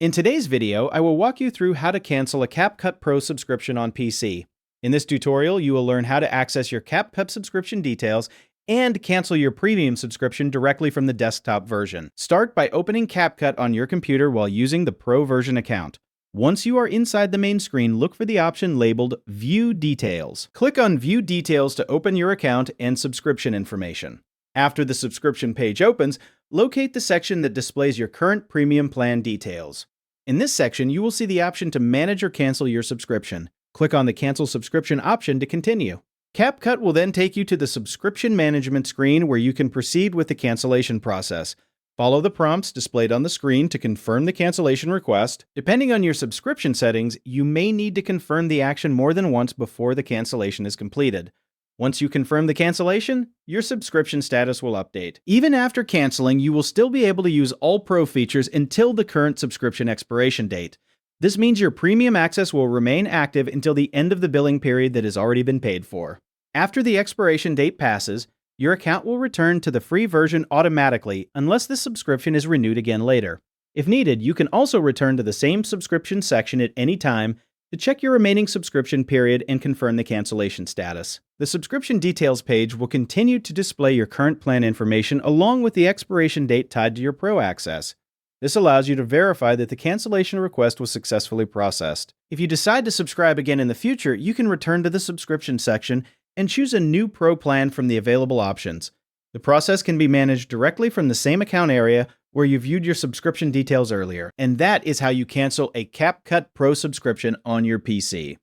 In today's video, I will walk you through how to cancel a CapCut Pro subscription on PC. In this tutorial, you will learn how to access your CapCut subscription details and cancel your premium subscription directly from the desktop version. Start by opening CapCut on your computer while using the Pro version account. Once you are inside the main screen, look for the option labeled View Details. Click on View Details to open your account and subscription information. After the subscription page opens, locate the section that displays your current premium plan details. In this section, you will see the option to manage or cancel your subscription. Click on the Cancel Subscription option to continue. CapCut will then take you to the subscription management screen where you can proceed with the cancellation process. Follow the prompts displayed on the screen to confirm the cancellation request. Depending on your subscription settings, you may need to confirm the action more than once before the cancellation is completed. Once you confirm the cancellation, your subscription status will update. Even after canceling, you will still be able to use all Pro features until the current subscription expiration date. This means your premium access will remain active until the end of the billing period that has already been paid for. After the expiration date passes, your account will return to the free version automatically unless the subscription is renewed again later. If needed, you can also return to the same subscription section at any time to check your remaining subscription period and confirm the cancellation status. The subscription details page will continue to display your current plan information along with the expiration date tied to your Pro access. This allows you to verify that the cancellation request was successfully processed. If you decide to subscribe again in the future, you can return to the subscription section and choose a new Pro plan from the available options. The process can be managed directly from the same account area where you viewed your subscription details earlier. And that is how you cancel a CapCut Pro subscription on your PC.